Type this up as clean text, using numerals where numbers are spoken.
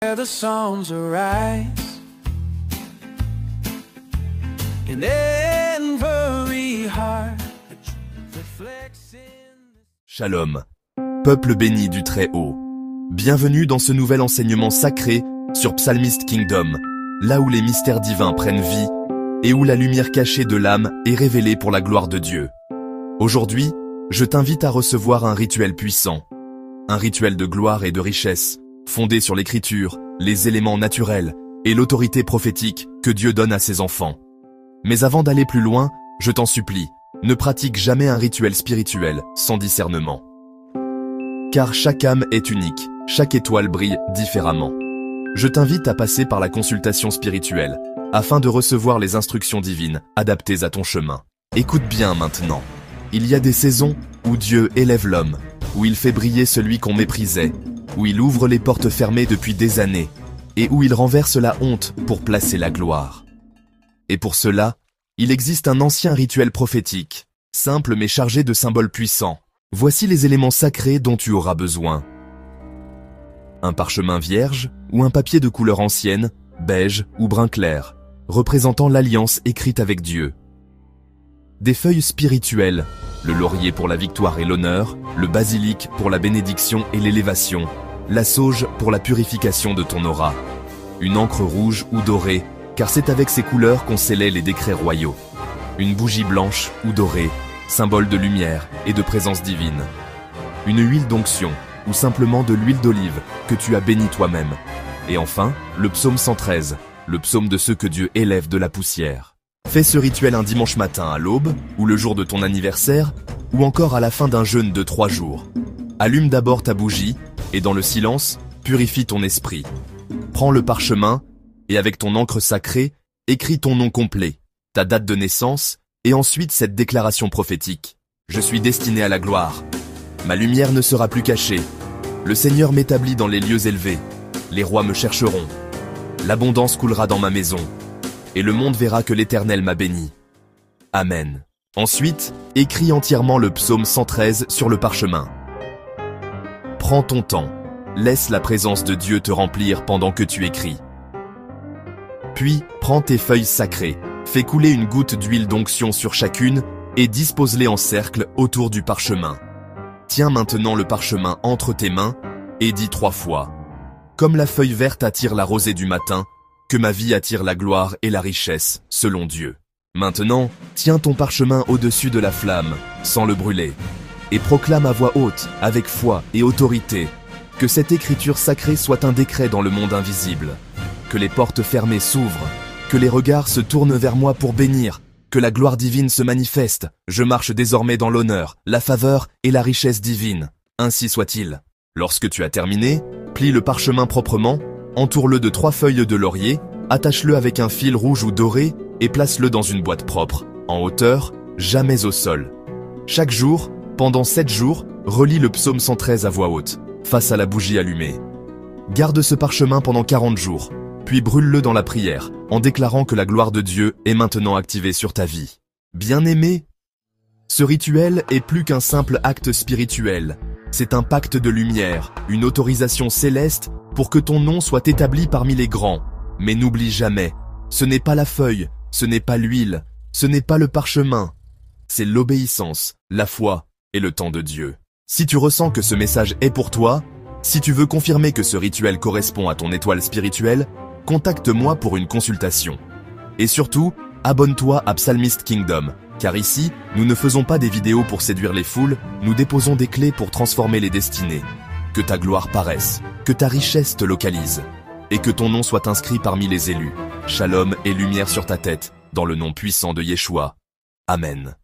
The songs arise in every heart reflects in... Shalom, peuple béni du Très-Haut. Bienvenue dans ce nouvel enseignement sacré sur Psalmist Kingdom, là où les mystères divins prennent vie et où la lumière cachée de l'âme est révélée pour la gloire de Dieu. Aujourd'hui, je t'invite à recevoir un rituel puissant, un rituel de gloire et de richesse, fondé sur l'écriture, les éléments naturels et l'autorité prophétique que Dieu donne à ses enfants. Mais avant d'aller plus loin, je t'en supplie, ne pratique jamais un rituel spirituel sans discernement. Car chaque âme est unique, chaque étoile brille différemment. Je t'invite à passer par la consultation spirituelle, afin de recevoir les instructions divines adaptées à ton chemin. Écoute bien maintenant. Il y a des saisons où Dieu élève l'homme, où il fait briller celui qu'on méprisait, où il ouvre les portes fermées depuis des années, et où il renverse la honte pour placer la gloire. Et pour cela, il existe un ancien rituel prophétique, simple mais chargé de symboles puissants. Voici les éléments sacrés dont tu auras besoin. Un parchemin vierge ou un papier de couleur ancienne, beige ou brun clair, représentant l'alliance écrite avec Dieu. Des feuilles spirituelles, le laurier pour la victoire et l'honneur, le basilic pour la bénédiction et l'élévation, la sauge pour la purification de ton aura, une encre rouge ou dorée, car c'est avec ces couleurs qu'on scellait les décrets royaux, une bougie blanche ou dorée, symbole de lumière et de présence divine, une huile d'onction ou simplement de l'huile d'olive que tu as bénie toi-même, et enfin, le psaume 113, le psaume de ceux que Dieu élève de la poussière. Fais ce rituel un dimanche matin à l'aube, ou le jour de ton anniversaire, ou encore à la fin d'un jeûne de 3 jours. Allume d'abord ta bougie, et dans le silence, purifie ton esprit. Prends le parchemin, et avec ton encre sacrée, écris ton nom complet, ta date de naissance, et ensuite cette déclaration prophétique. Je suis destiné à la gloire. Ma lumière ne sera plus cachée. Le Seigneur m'établit dans les lieux élevés. Les rois me chercheront. L'abondance coulera dans ma maison. Et le monde verra que l'Éternel m'a béni. Amen. Ensuite, écris entièrement le psaume 113 sur le parchemin. Prends ton temps. Laisse la présence de Dieu te remplir pendant que tu écris. Puis, prends tes feuilles sacrées, fais couler une goutte d'huile d'onction sur chacune et dispose-les en cercle autour du parchemin. Tiens maintenant le parchemin entre tes mains et dis 3 fois. Comme la feuille verte attire la rosée du matin, que ma vie attire la gloire et la richesse, selon Dieu. Maintenant, tiens ton parchemin au-dessus de la flamme, sans le brûler, et proclame à voix haute, avec foi et autorité, que cette écriture sacrée soit un décret dans le monde invisible, que les portes fermées s'ouvrent, que les regards se tournent vers moi pour bénir, que la gloire divine se manifeste, je marche désormais dans l'honneur, la faveur et la richesse divine. Ainsi soit-il. Lorsque tu as terminé, plie le parchemin proprement, entoure-le de 3 feuilles de laurier, attache-le avec un fil rouge ou doré et place-le dans une boîte propre, en hauteur, jamais au sol. Chaque jour, pendant 7 jours, relis le psaume 113 à voix haute, face à la bougie allumée. Garde ce parchemin pendant 40 jours, puis brûle-le dans la prière, en déclarant que la gloire de Dieu est maintenant activée sur ta vie. Bien-aimé, ce rituel est plus qu'un simple acte spirituel. C'est un pacte de lumière, une autorisation céleste pour que ton nom soit établi parmi les grands. Mais n'oublie jamais, ce n'est pas la feuille, ce n'est pas l'huile, ce n'est pas le parchemin. C'est l'obéissance, la foi et le temps de Dieu. Si tu ressens que ce message est pour toi, si tu veux confirmer que ce rituel correspond à ton étoile spirituelle, contacte-moi pour une consultation. Et surtout, abonne-toi à Psalmist Kingdom, car ici, nous ne faisons pas des vidéos pour séduire les foules, nous déposons des clés pour transformer les destinées. Que ta gloire paraisse, que ta richesse te localise, et que ton nom soit inscrit parmi les élus. Shalom et lumière sur ta tête, dans le nom puissant de Yeshua. Amen.